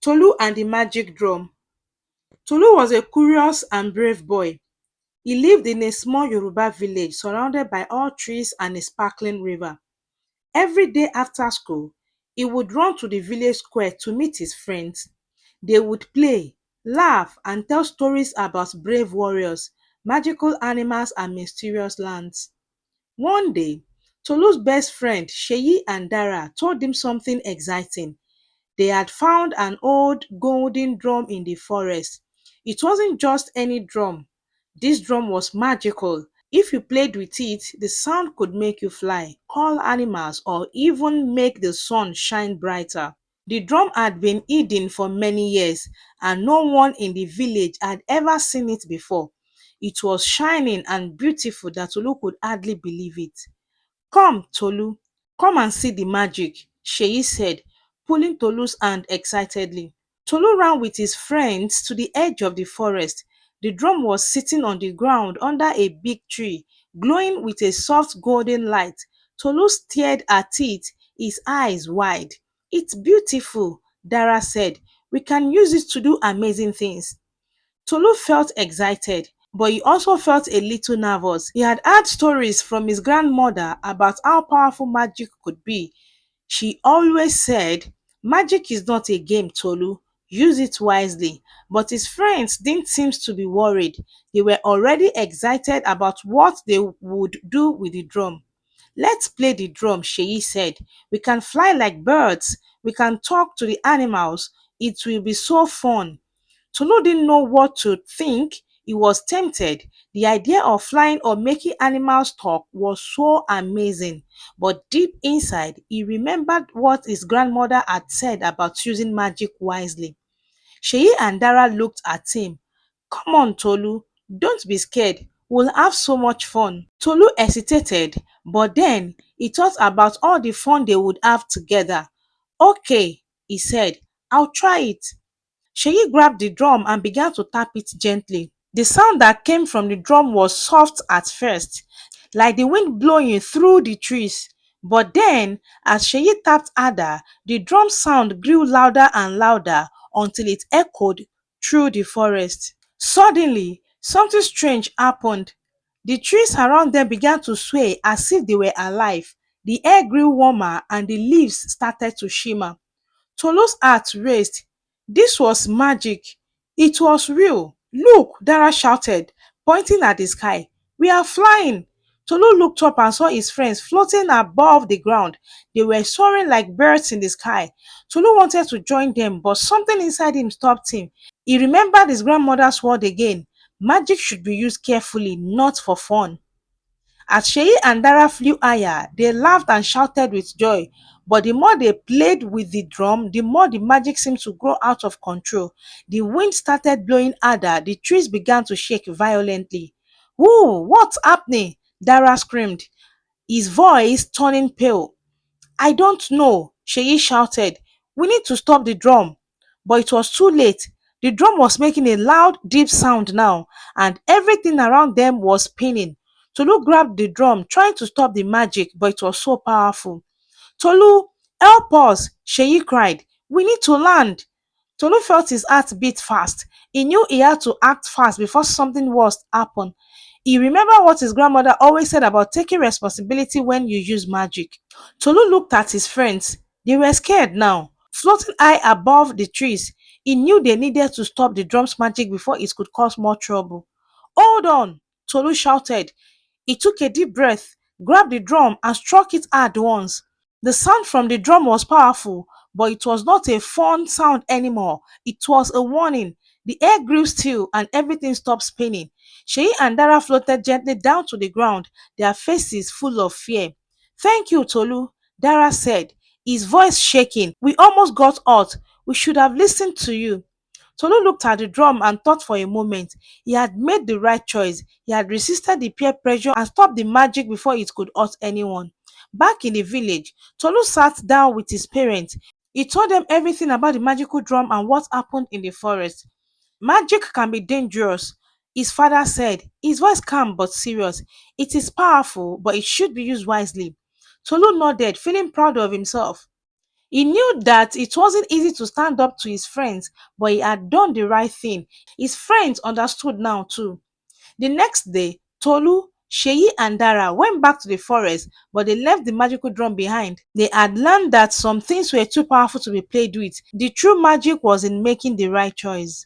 Tolu and the Magic Drum. Tolu was a curious and brave boy. He lived in a small Yoruba village surrounded by all trees and a sparkling river. Every day after school, he would run to the village square to meet his friends. They would play, laugh, and tell stories about brave warriors, magical animals, and mysterious lands. One day, Tolu's best friend Sheyi and Dara told him something exciting. They had found an old golden drum in the forest. It wasn't just any drum. This drum was magical. If you played with it, the sound could make you fly, call animals, or even make the sun shine brighter. The drum had been hidden for many years, and no one in the village had ever seen it before. It was shining and beautiful that Tolu could hardly believe it. Come, Tolu, come and see the magic, Sheyi said, pulling Tolu's hand excitedly. Tolu ran with his friends to the edge of the forest. The drum was sitting on the ground under a big tree, glowing with a soft golden light. Tolu stared at it, his eyes wide. It's beautiful, Dara said. We can use it to do amazing things. Tolu felt excited, but he also felt a little nervous. He had heard stories from his grandmother about how powerful magic could be. She always said, "Magic is not a game, Tolu. Use it wisely." But his friends didn't seem to be worried. They were already excited about what they would do with the drum. Let's play the drum, Sheyi said. We can fly like birds. We can talk to the animals. It will be so fun. Tolu didn't know what to think. He was tempted. The idea of flying or making animals talk was so amazing. But deep inside, he remembered what his grandmother had said about using magic wisely. Sheyi and Dara looked at him. Come on, Tolu. Don't be scared. We'll have so much fun. Tolu hesitated, but then he thought about all the fun they would have together. Okay, he said, I'll try it. Sheyi grabbed the drum and began to tap it gently. The sound that came from the drum was soft at first, like the wind blowing through the trees. But then, as Sheyi tapped harder, the drum sound grew louder and louder until it echoed through the forest. Suddenly, something strange happened. The trees around them began to sway as if they were alive. The air grew warmer and the leaves started to shimmer. Tolu's heart raced. This was magic. It was real. Look, Dara shouted, pointing at the sky. We are flying. Tolu looked up and saw his friends floating above the ground. They were soaring like birds in the sky. Tolu wanted to join them, but something inside him stopped him. He remembered his grandmother's word again. Magic should be used carefully, not for fun. As Sheyi and Dara flew higher, they laughed and shouted with joy. But the more they played with the drum, the more the magic seemed to grow out of control. The wind started blowing harder, the trees began to shake violently. Whoa, what's happening? Dara screamed, his voice turning pale. I don't know, Sheyi shouted. We need to stop the drum. But it was too late. The drum was making a loud, deep sound now, and everything around them was spinning. Tolu grabbed the drum, trying to stop the magic, but it was so powerful. Tolu, help us, Sheyi cried. We need to land. Tolu felt his heart beat fast. He knew he had to act fast before something worse happened. He remembered what his grandmother always said about taking responsibility when you use magic. Tolu looked at his friends. They were scared now. Floating high above the trees, he knew they needed to stop the drum's magic before it could cause more trouble. Hold on, Tolu shouted. He took a deep breath, grabbed the drum, and struck it hard once. The sound from the drum was powerful, but it was not a fun sound anymore. It was a warning. The air grew still and everything stopped spinning. Sheyi and Dara floated gently down to the ground, their faces full of fear. Thank you, Tolu, Dara said, his voice shaking. We almost got hurt. We should have listened to you. Tolu looked at the drum and thought for a moment. He had made the right choice. He had resisted the peer pressure and stopped the magic before it could hurt anyone. Back in the village, Tolu sat down with his parents. He told them everything about the magical drum and what happened in the forest. Magic can be dangerous, his father said, his voice calm but serious. It is powerful, but it should be used wisely. Tolu nodded, feeling proud of himself. He knew that it wasn't easy to stand up to his friends, but he had done the right thing. His friends understood now too. The next day, Tolu, Sheyi, and Dara went back to the forest, but they left the magical drum behind. They had learned that some things were too powerful to be played with. The true magic was in making the right choice.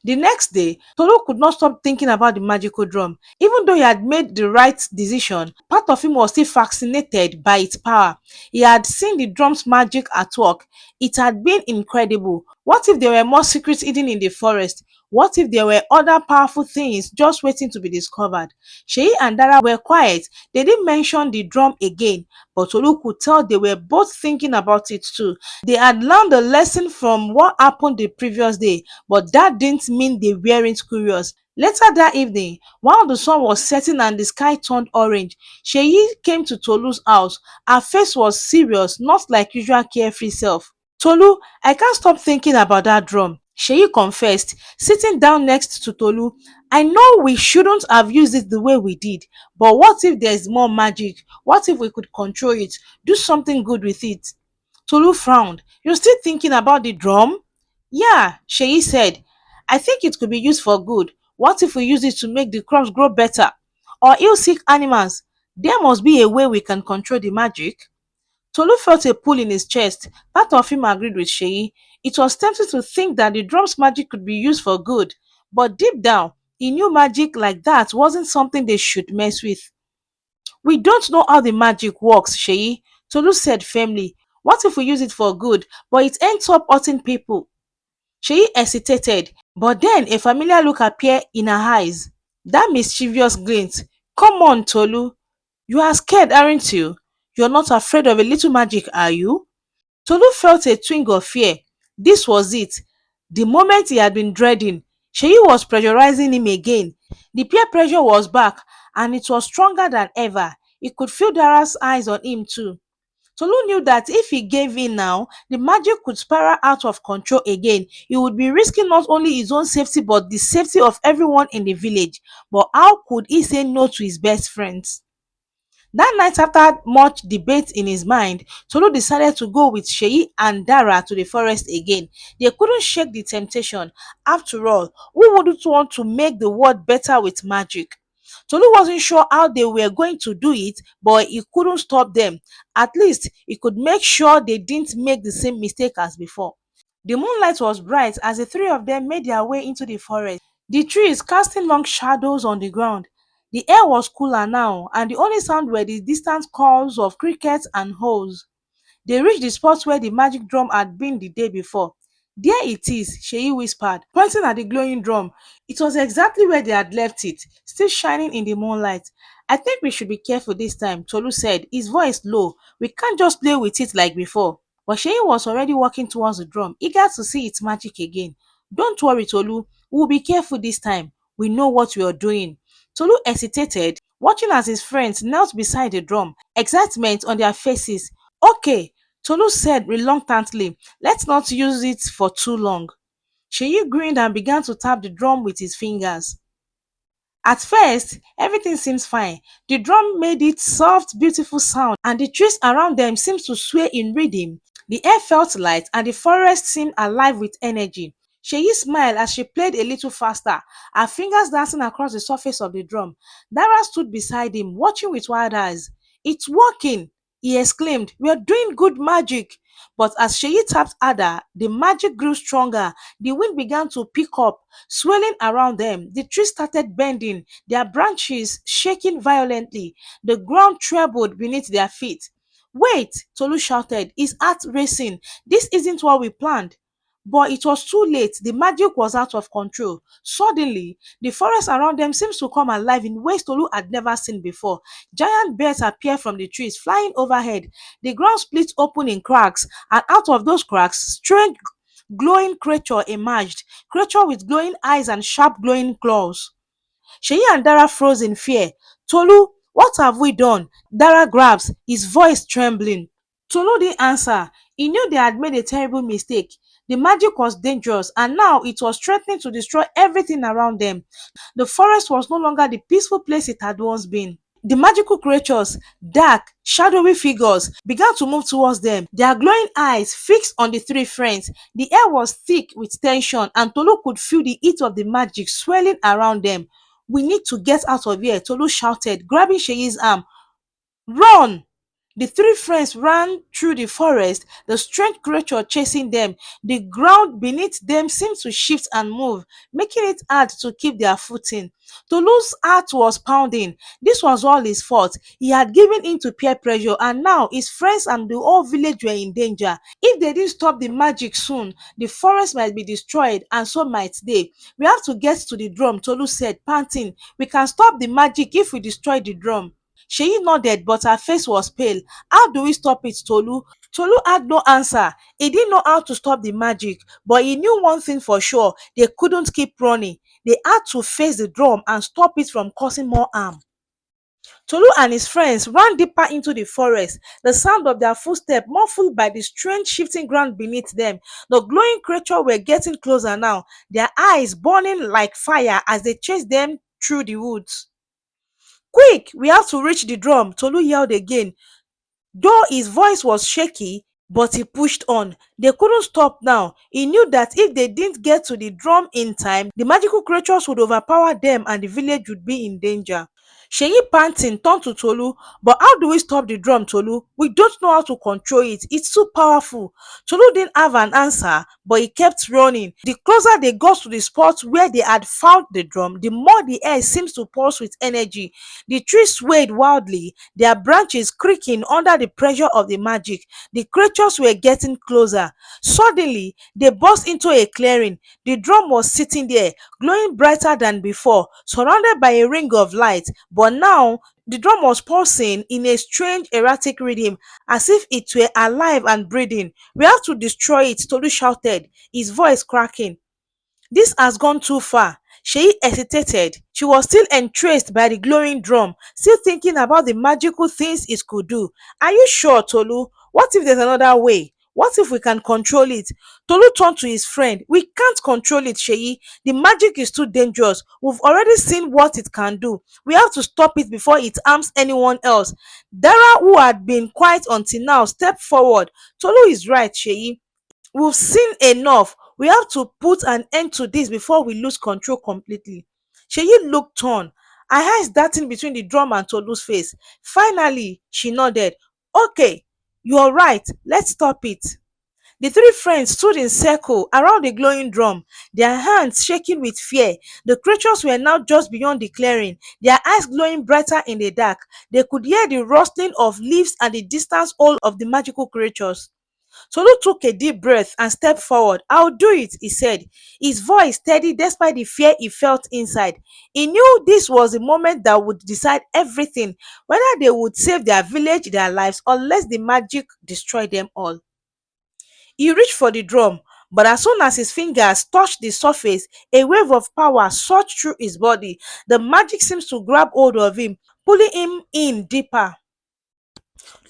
The next day, Tolu could not stop thinking about the magical drum. Even though he had made the right decision, part of him was still fascinated by its power. He had seen the drum's magic at work. It had been incredible. What if there were more secrets hidden in the forest? What if there were other powerful things just waiting to be discovered? Sheyi and Dara were quiet. They didn't mention the drum again, but Tolu could tell they were both thinking about it too. They had learned a lesson from what happened the previous day, but that didn't mean they weren't curious. Later that evening, while the sun was setting and the sky turned orange, Sheyi came to Tolu's house. Her face was serious, not like usual carefree self. Tolu, I can't stop thinking about that drum, Sheyi confessed, sitting down next to Tolu. I know we shouldn't have used it the way we did, but what if there's more magic? What if we could control it, do something good with it? Tolu frowned. You're still thinking about the drum? Yeah, Sheyi said. I think it could be used for good. What if we use it to make the crops grow better? Or heal sick animals? There must be a way we can control the magic. Tolu felt a pull in his chest. Part of him agreed with Sheyi. It was tempting to think that the drum's magic could be used for good. But deep down, he knew magic like that wasn't something they should mess with. We don't know how the magic works, Sheyi, Tolu said firmly. What if we use it for good, but it ends up hurting people? Sheyi hesitated, but then a familiar look appeared in her eyes. That mischievous glint. Come on, Tolu. You are scared, aren't you? You're not afraid of a little magic, are you? Tolu felt a twinge of fear. This was it. The moment he had been dreading. Sheyi was pressurizing him again. The peer pressure was back, and it was stronger than ever. He could feel Dara's eyes on him too. Tolu knew that if he gave in now, the magic could spiral out of control again. He would be risking not only his own safety but the safety of everyone in the village. But how could he say no to his best friends? That night, after much debate in his mind, Tolu decided to go with Sheyi and Dara to the forest again. They couldn't shake the temptation. After all, who wouldn't want to make the world better with magic? Tolu wasn't sure how they were going to do it, but he couldn't stop them. At least he could make sure they didn't make the same mistake as before. The moonlight was bright as the three of them made their way into the forest, the trees casting long shadows on the ground. The air was cooler now, and the only sound were the distant calls of crickets and owls. They reached the spot where the magic drum had been the day before. There it is, Sheyi whispered, pointing at the glowing drum. It was exactly where they had left it, still shining in the moonlight. I think we should be careful this time, Tolu said, his voice low. We can't just play with it like before. But Sheyi was already walking towards the drum, eager to see its magic again. Don't worry, Tolu. We'll be careful this time. We know what we are doing. Tolu hesitated, watching as his friends knelt beside the drum, excitement on their faces. Okay, Tolu said reluctantly, let's not use it for too long. Sheyi grinned and began to tap the drum with his fingers. At first, everything seems fine. The drum made its soft, beautiful sound, and the trees around them seemed to sway in rhythm. The air felt light, and the forest seemed alive with energy. Sheyi smiled as she played a little faster, her fingers dancing across the surface of the drum. Dara stood beside him, watching with wild eyes. It's working! He exclaimed. We are doing good magic. But as Sheyi tapped harder, the magic grew stronger. The wind began to pick up, swirling around them. The trees started bending, their branches shaking violently. The ground trembled beneath their feet. Wait, Tolu shouted, his heart racing. This isn't what we planned. But it was too late. The magic was out of control. Suddenly, the forest around them seems to come alive in ways Tolu had never seen before. Giant birds appeared from the trees, flying overhead. The ground split open in cracks, and out of those cracks, strange glowing creature emerged. Creature with glowing eyes and sharp glowing claws. Sheyi and Dara froze in fear. Tolu, what have we done? Dara grabs, his voice trembling. Tolu didn't answer. He knew they had made a terrible mistake. The magic was dangerous, and now it was threatening to destroy everything around them. The forest was no longer the peaceful place it had once been. The magical creatures, dark, shadowy figures, began to move towards them, their glowing eyes fixed on the three friends. The air was thick with tension, and Tolu could feel the heat of the magic swelling around them. "We need to get out of here," Tolu shouted, grabbing Sheyi's arm. "Run!" The three friends ran through the forest, the strange creature chasing them. The ground beneath them seemed to shift and move, making it hard to keep their footing. Tolu's heart was pounding. This was all his fault. He had given in to peer pressure, and now his friends and the whole village were in danger. If they didn't stop the magic soon, the forest might be destroyed, and so might they. "We have to get to the drum," Tolu said, panting. "We can stop the magic if we destroy the drum." Sheyi nodded, but her face was pale. "How do we stop it, Tolu?" Tolu had no answer. He didn't know how to stop the magic, but he knew one thing for sure: they couldn't keep running. They had to face the drum and stop it from causing more harm. Tolu and his friends ran deeper into the forest, the sound of their footsteps muffled by the strange shifting ground beneath them. The glowing creatures were getting closer now, their eyes burning like fire as they chased them through the woods. "Quick, we have to reach the drum," Tolu yelled again. Though his voice was shaky, but he pushed on. They couldn't stop now. He knew that if they didn't get to the drum in time, the magical creatures would overpower them and the village would be in danger. Sheyi, panting, turned to Tolu. "But how do we stop the drum, Tolu? We don't know how to control it. It's too powerful." Tolu didn't have an answer, but he kept running. The closer they got to the spot where they had found the drum, the more the air seemed to pulse with energy. The trees swayed wildly, their branches creaking under the pressure of the magic. The creatures were getting closer. Suddenly, they burst into a clearing. The drum was sitting there, glowing brighter than before, surrounded by a ring of light. But now, the drum was pulsing in a strange, erratic rhythm, as if it were alive and breathing. "We have to destroy it," Tolu shouted, his voice cracking. "This has gone too far." Sheyi hesitated. She was still entranced by the glowing drum, still thinking about the magical things it could do. "Are you sure, Tolu? What if there's another way? What if we can control it?" Tolu turned to his friend. "We can't control it, Sheyi. The magic is too dangerous. We've already seen what it can do. We have to stop it before it harms anyone else." Dara, who had been quiet until now, stepped forward. "Tolu is right, Sheyi. We've seen enough. We have to put an end to this before we lose control completely." Sheyi looked torn, her eyes darting between the drum and Tolu's face. Finally, she nodded. "Okay, you're right. Let's stop it." The three friends stood in circle around the glowing drum, their hands shaking with fear. The creatures were now just beyond the clearing, their eyes glowing brighter in the dark. They could hear the rustling of leaves and the distant howl of the magical creatures. Tolu took a deep breath and stepped forward. "I'll do it," he said, his voice steady despite the fear he felt inside. He knew this was the moment that would decide everything, whether they would save their village, their lives, or let the magic destroy them all. He reached for the drum, but as soon as his fingers touched the surface, a wave of power surged through his body. The magic seemed to grab hold of him, pulling him in deeper.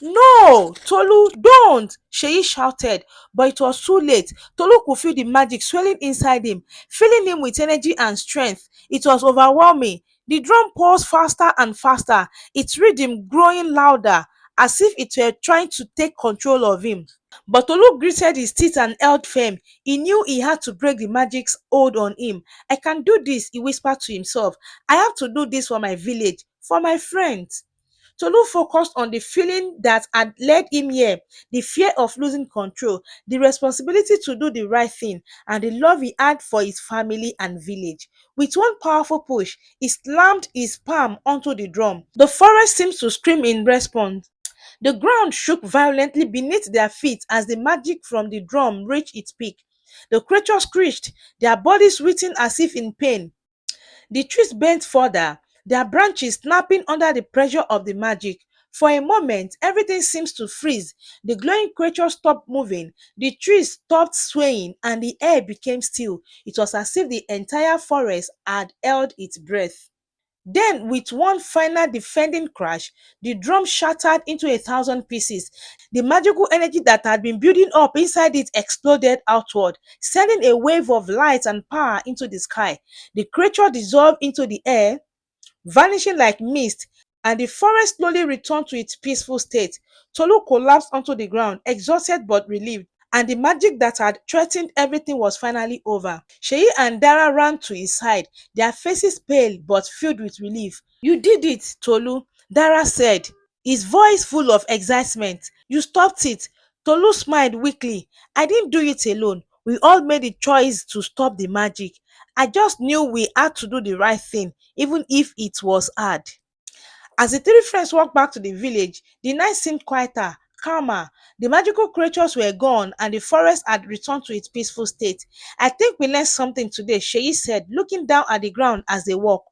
"No, Tolu, don't!" Sheyi shouted, but it was too late. Tolu could feel the magic swelling inside him, filling him with energy and strength. It was overwhelming. The drum pulsed faster and faster, its rhythm growing louder, as if it were trying to take control of him. But Tolu gritted his teeth and held firm. He knew he had to break the magic's hold on him. "I can do this," he whispered to himself. "I have to do this for my village, for my friends." Tolu focused on the feeling that had led him here, the fear of losing control, the responsibility to do the right thing, and the love he had for his family and village. With one powerful push, he slammed his palm onto the drum. The forest seemed to scream in response. The ground shook violently beneath their feet as the magic from the drum reached its peak. The creatures screeched, their bodies writhing as if in pain. The trees bent further, their branches snapping under the pressure of the magic. For a moment, everything seems to freeze. The glowing creature stopped moving, the trees stopped swaying, and the air became still. It was as if the entire forest had held its breath. Then, with one final defending crash, the drum shattered into 1,000 pieces. The magical energy that had been building up inside it exploded outward, sending a wave of light and power into the sky. The creature dissolved into the air, vanishing like mist, and the forest slowly returned to its peaceful state. Tolu collapsed onto the ground, exhausted but relieved, and the magic that had threatened everything was finally over. Sheyi and Dara ran to his side, their faces pale but filled with relief. "You did it, Tolu," Dara said, his voice full of excitement. "You stopped it." Tolu smiled weakly. "I didn't do it alone. We all made the choice to stop the magic. I just knew we had to do the right thing, even if it was hard." As the three friends walked back to the village, the night seemed quieter, calmer. The magical creatures were gone and the forest had returned to its peaceful state. "I think we learned something today," Sheyi said, looking down at the ground as they walked.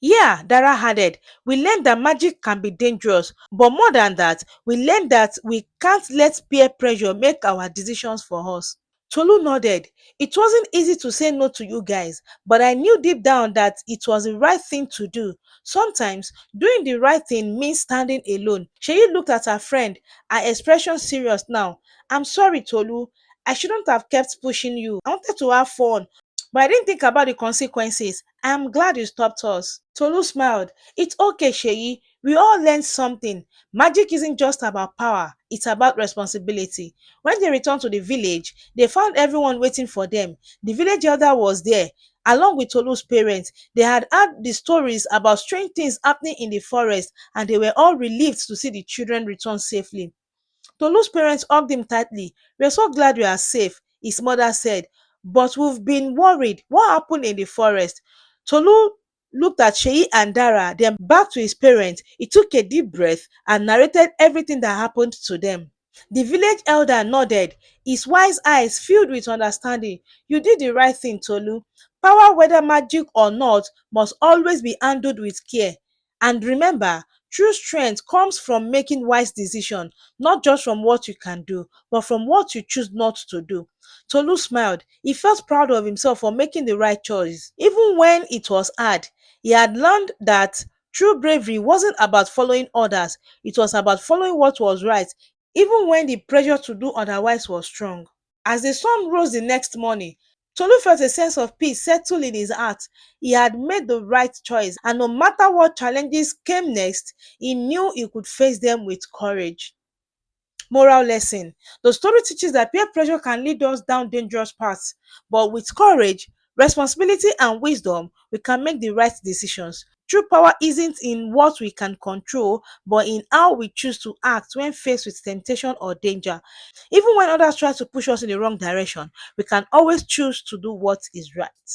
"Yeah," Dara added, "we learned that magic can be dangerous, but more than that, we learned that we can't let peer pressure make our decisions for us." Tolu nodded. "It wasn't easy to say no to you guys, but I knew deep down that it was the right thing to do. Sometimes doing the right thing means standing alone." Sheyi looked at her friend, her expression serious now. "I'm sorry, Tolu. I shouldn't have kept pushing you. I wanted to have fun, but I didn't think about the consequences. I'm glad you stopped us." Tolu smiled. "It's okay, Sheyi. We all learned something. Magic isn't just about power, it's about responsibility." When they returned to the village, they found everyone waiting for them. The village elder was there, along with Tolu's parents. They had heard the stories about strange things happening in the forest, and they were all relieved to see the children return safely. Tolu's parents hugged him tightly. "We're so glad you are safe," his mother said. "But we've been worried. What happened in the forest?" Tolu looked at Sheyi and Dara, then back to his parents. He took a deep breath and narrated everything that happened to them. The village elder nodded, his wise eyes filled with understanding. "You did the right thing, Tolu. Power, whether magic or not, must always be handled with care. And remember, true strength comes from making wise decisions, not just from what you can do, but from what you choose not to do." Tolu smiled. He felt proud of himself for making the right choice. Even when it was hard, he had learned that true bravery wasn't about following others, it was about following what was right, even when the pressure to do otherwise was strong. As the sun rose the next morning, Tolu felt a sense of peace settle in his heart. He had made the right choice, and no matter what challenges came next, he knew he could face them with courage. Moral lesson: the story teaches that peer pressure can lead us down dangerous paths, but with courage, responsibility, and wisdom, we can make the right decisions. True power isn't in what we can control, but in how we choose to act when faced with temptation or danger. Even when others try to push us in the wrong direction, we can always choose to do what is right.